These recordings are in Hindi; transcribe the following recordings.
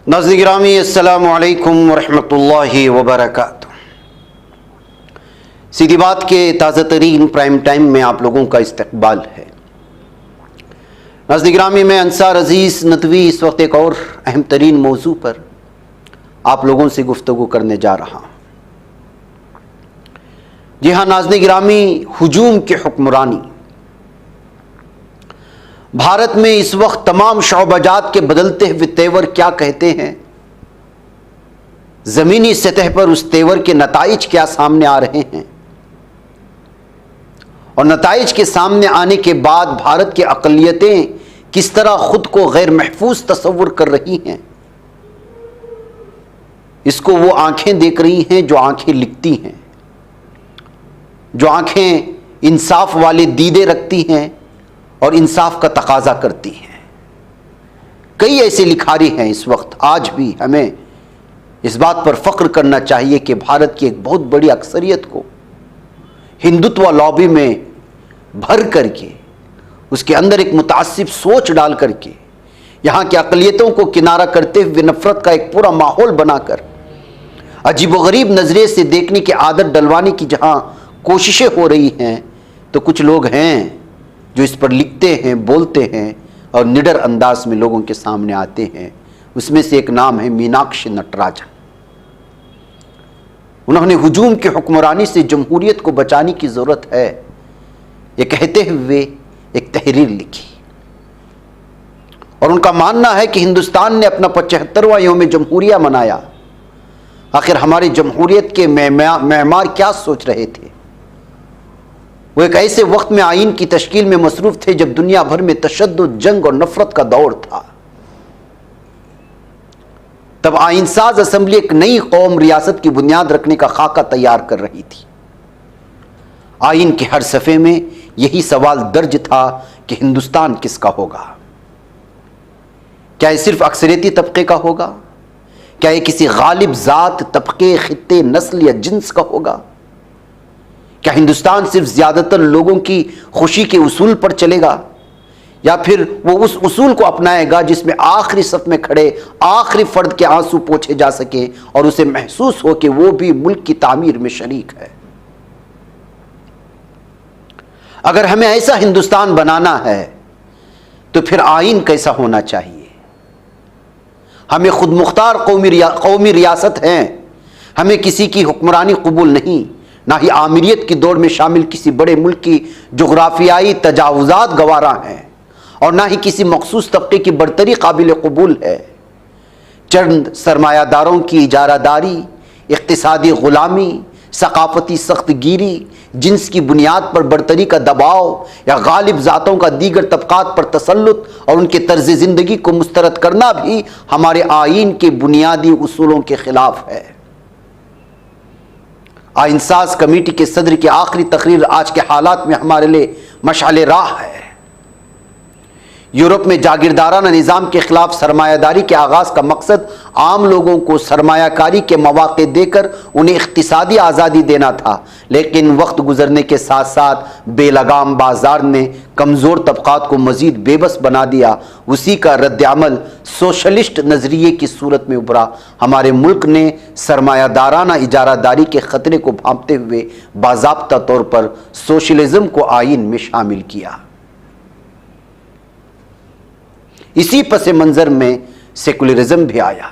नाज़रीन गिरामी अस्सलामु अलैकुम वरहमतुल्लाहि वबरकातुहू। सीधी बात के ताज़ा तरीन प्राइम टाइम में आप लोगों का इस्तकबाल है। नाज़रीन गिरामी, मैं अंसार अज़ीज़ नदवी इस वक्त एक और अहम तरीन मौजू पर आप लोगों से गुफ्तगू करने जा रहा हूँ। जी हाँ नाज़रीन गिरामी, हुजूम की हुक्मरानी भारत में इस वक्त तमाम शौबजात के बदलते हुए तेवर क्या कहते हैं, ज़मीनी सतह पर उस तेवर के नताइज क्या सामने आ रहे हैं और नताइज के सामने आने के बाद भारत की अक़लियतें किस तरह खुद को गैर महफूज तस्वुर कर रही हैं, इसको वो आंखें देख रही हैं जो आंखें लिखती हैं, जो आंखें इंसाफ वाले दीदे रखती हैं और इंसाफ का तकाजा करती हैं। कई ऐसे लिखारी हैं इस वक्त। आज भी हमें इस बात पर फ़ख्र करना चाहिए कि भारत की एक बहुत बड़ी अक्सरियत को हिंदुत्व लॉबी में भर करके, उसके अंदर एक मुतासिब सोच डाल करके, यहाँ की अक़लियतों को किनारा करते हुए नफ़रत का एक पूरा माहौल बनाकर अजीबोगरीब नज़रिए से देखने की आदत डलवाने की जहाँ कोशिशें हो रही हैं, तो कुछ लोग हैं जो इस पर लिखते हैं, बोलते हैं और निडर अंदाज में लोगों के सामने आते हैं। उसमें से एक नाम है मीनाक्षी नटराजन। उन्होंने हुजूम की हुक्मरानी से जमहूरियत को बचाने की ज़रूरत है, ये कहते हुए एक तहरीर लिखी और उनका मानना है कि हिंदुस्तान ने अपना 75वां यौम जमहूरिया मनाया। आखिर हमारी जमहूरियत के मेमार क्या सोच रहे थे? वो एक ऐसे वक्त में आइन की तश्कील में मसरूफ थे जब दुनिया भर में तशद्दुद, जंग और नफरत का दौर था। तब आइनसाज असम्बली एक नई कौम रियासत की बुनियाद रखने का खाका तैयार कर रही थी। आइन के हर सफ़े में यही सवाल दर्ज था कि हिंदुस्तान किसका होगा? क्या ये सिर्फ अक्सरियती तबके का होगा? क्या ये किसी गालिब ज़ात, तबके, खित्ते, नस्ल या जिन्स का होगा? क्या हिंदुस्तान सिर्फ ज़्यादातर लोगों की खुशी के उसूल पर चलेगा या फिर वो उस उसूल को अपनाएगा जिसमें आखिरी सफ में खड़े आखिरी फर्द के आंसू पोंछे जा सके और उसे महसूस हो कि वो भी मुल्क की तामीर में शरीक है? अगर हमें ऐसा हिंदुस्तान बनाना है तो फिर आइन कैसा होना चाहिए? हमें खुद मुख्तार कौमी रियासत है, हमें किसी की हुक्मरानी कबूल नहीं, ना ही आमिरियत की दौड़ में शामिल किसी बड़े मुल्क की जोग्राफियाई तजावुजात गवारा हैं और ना ही किसी मखसूस तबके की बरतरी काबिल कबूल है। चंद सरमायादारों की इजारादारी, इक्तिसादी गुलामी, सकाफती सख्तगिरी, जिन्स की बुनियाद पर बरतरी का दबाव या गालिब ज़ातों का दीगर तबकात पर तसल्लुत और उनके तर्ज ज़िंदगी को मुस्तरद करना भी हमारे आइन के बुनियादी उसूलों के खिलाफ है। आइनसाज कमेटी के सदर की आखिरी तकरीर आज के हालात में हमारे लिए मशाले राह है। यूरोप में जागीरदाराना निज़ाम के खिलाफ सरमायादारी के आगाज़ का मकसद आम लोगों को सरमायाकारी के मौक़े देकर उन्हें इक़्तिसादी आज़ादी देना था, लेकिन वक्त गुजरने के साथ साथ बेलगाम बाजार ने कमज़ोर तबक़ात को मज़ीद बेबस बना दिया। उसी का रद्द-ए-अमल सोशलिस्ट नज़रिए की सूरत में उभरा। हमारे मुल्क ने सरमायादाराना इजारादारी के ख़तरे को भांपते हुए बाज़ाब्ता तौर पर सोशलिज़म को आइन में शामिल किया। इसी पस मंज़र में सेकुलरिज्म भी आया।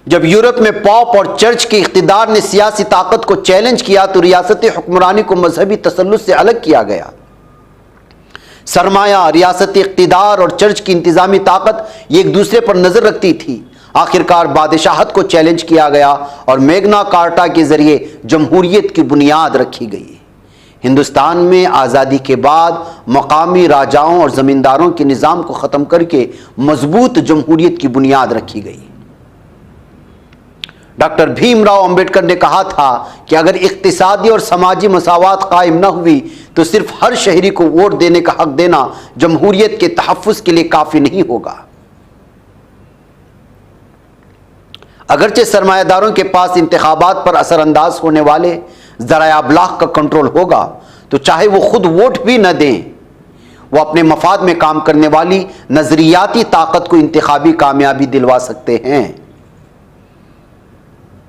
जब यूरोप में पॉप और चर्च के इख्तिदार ने सियासी ताकत को चैलेंज किया तो रियासती हुक्मरानी को मजहबी तसल्लुत से अलग किया गया। सरमाया, रियासती इख्तिदार और चर्च की इंतजामी ताकत एक दूसरे पर नजर रखती थी। आखिरकार बादशाहत को चैलेंज किया गया और मैग्ना कार्टा के जरिए जमहूरियत की बुनियाद रखी गई। हिंदुस्तान में आज़ादी के बाद मकामी राजाओं और ज़मींदारों के निज़ाम को ख़त्म करके मजबूत जमहूरियत की बुनियाद रखी गई। डॉक्टर भीमराव अंबेडकर ने कहा था कि अगर इक़्तिसादी और समाजी मसावात कायम न हुई तो सिर्फ हर शहरी को वोट देने का हक देना जमहूरियत के तहफ़्फ़ुज़ के लिए काफ़ी नहीं होगा। अगरचे सरमायादारों के पास इंतखाबात पर असरअंदाज होने वाले ज़राए अबलाग का कंट्रोल होगा तो चाहे वो खुद वोट भी न दें, वो अपने मफाद में काम करने वाली नजरियाती ताकत को इंतखाबी कामयाबी दिलवा सकते हैं।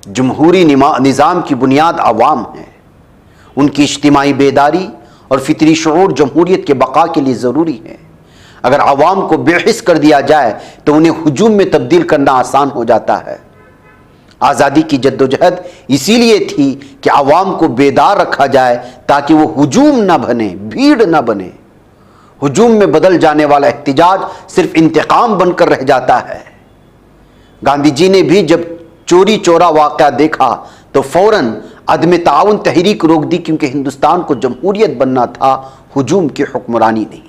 जमहूरी निज़ाम की बुनियाद अवाम है। उनकी इज्तिमाई बेदारी और फितरी शऊर जमहूरियत के बका के लिए ज़रूरी है। अगर अवाम को बेहिस कर दिया जाए तो उन्हें हुजूम में तब्दील करना आसान हो जाता है। आज़ादी की जद्दोजहद इसीलिए थी कि अवाम को बेदार रखा जाए ताकि वो हुजूम ना बने, भीड़ ना बने। हुजूम में बदल जाने वाला एहतिजाज सिर्फ इंतकाम बनकर रह जाता है। गांधी जी ने भी जब चोरी चोरा वाक़या देखा तो फौरन अदम ताउन तहरीक रोक दी, क्योंकि हिंदुस्तान को जमहूरियत बनना था, हुजूम की हुक्मरानी नहीं।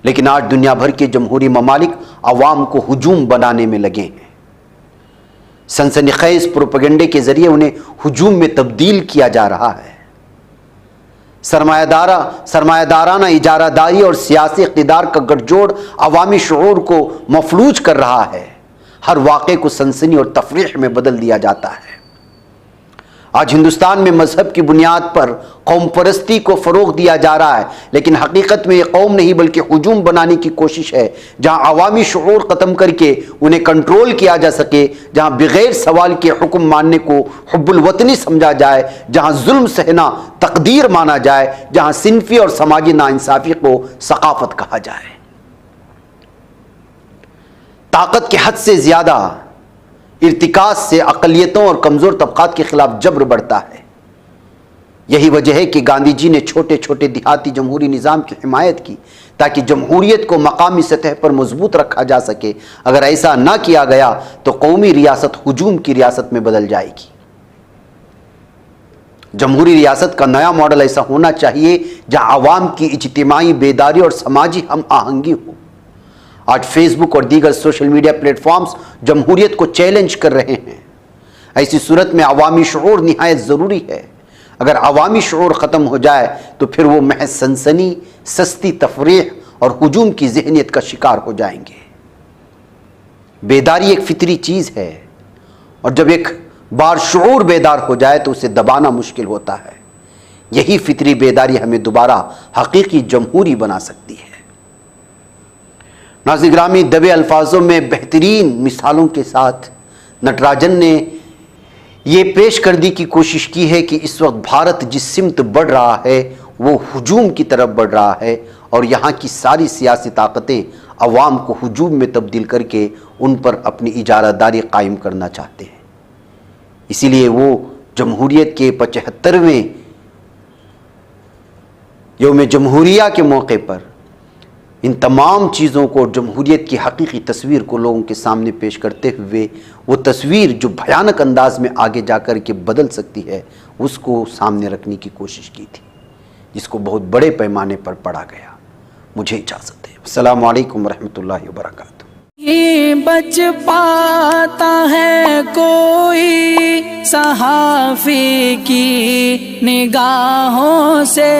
लेकिन आज दुनिया भर के जमहूरी ममालिक अवाम को हुजूम बनाने में लगे हैं। सनसनीखेज प्रोपेगेंडे के जरिए उन्हें हुजूम में तब्दील किया जा रहा है। सरमायादाराना इजारादारी और सियासी इक़्तिदार का गठजोड़ अवामी शऊर को मफलूज कर रहा है। हर वाक़े को सनसनी और तफरीह में बदल दिया जाता है। आज हिंदुस्तान में मजहब की बुनियाद पर कौम परस्ती को फ़रोग़ दिया जा रहा है, लेकिन हकीकत में यह कौम नहीं बल्कि हुजूम बनाने की कोशिश है, जहां अवामी शऊर ख़त्म करके उन्हें कंट्रोल किया जा सके, जहां बग़ैर सवाल के हुक्म मानने को हुब्बुल वतनी समझा जाए, जहां जुल्म सहना तकदीर माना जाए, जहां सिनफी और समाजी नाइंसाफ़ी को सकाफ़त कहा जाए। ताकत के हद से ज़्यादा इर्तिकाज़ से अक़लियतों और कमज़ोर तबक़ात के ख़िलाफ़ जबर बढ़ता है। यही वजह है कि गांधी जी ने छोटे छोटे देहाती जमहूरी निज़ाम की हिमायत की ताकि जमहूरियत को मकामी सतह पर मजबूत रखा जा सके। अगर ऐसा ना किया गया तो कौमी रियासत हुजूम की रियासत में बदल जाएगी। जमहूरी रियासत का नया मॉडल ऐसा होना चाहिए जहां आवाम की इज्तिमाई बेदारी और समाजी हम आहंगी हो। आज फेसबुक और दीगर सोशल मीडिया प्लेटफॉर्म्स जमहूरियत को चैलेंज कर रहे हैं। ऐसी सूरत में अवामी शऊर निहायत ज़रूरी है। अगर अवामी शऊर ख़त्म हो जाए तो फिर वो महज सनसनी, सस्ती तफरीह और हुजूम की जहनीत का शिकार हो जाएंगे। बेदारी एक फितरी चीज़ है और जब एक बार शऊर बेदार हो जाए तो उसे दबाना मुश्किल होता है। यही फितरी बेदारी हमें दोबारा हकीकी जमहूरी बना सकती है। नाज़रीन गिरामी, दबे अल्फाजों में बेहतरीन मिसालों के साथ नटराजन ने ये पेश कर दी की कोशिश की है कि इस वक्त भारत जिस सिमत बढ़ रहा है वो हुजूम की तरफ बढ़ रहा है और यहाँ की सारी सियासी ताकतें अवाम को हुजूम में तब्दील करके उन पर अपनी इजारादारी कायम करना चाहते हैं। इसीलिए वो जमहूरियत के 75वें यौम जमहूरिया के मौके पर इन तमाम चीज़ों को, जमहूरियत की हकीकी तस्वीर को लोगों के सामने पेश करते हुए वो तस्वीर जो भयानक अंदाज में आगे जाकर के बदल सकती है उसको सामने रखने की कोशिश की थी, जिसको बहुत बड़े पैमाने पर पढ़ा गया। मुझे इजाज़त है। अस्सलामु अलैकुम वरहमतुल्लाहि वबरकातुहू। ये बच पाता है कोई सहाफ़ी की निगाहों से,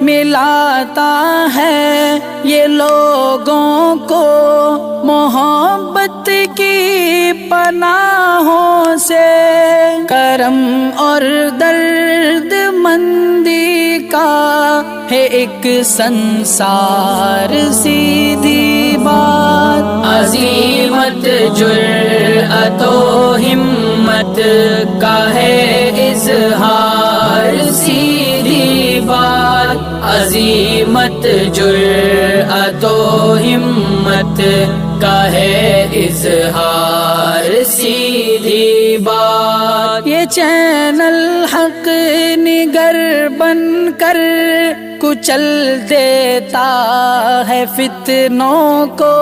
मिलाता है ये लोगों को मोहब्बत की पनाहों से। करम और दर्द मंदी का है एक संसार, सीधी बात। अज़ीमत जुर्अतो हिम्मत का है इज़हार, सीधी बात। अज़ीमत जुर्अतो हिम्मत का है इज़हार, सीधी बात। ये चैनल हक निगर बनकर कुचल देता है फितनों को।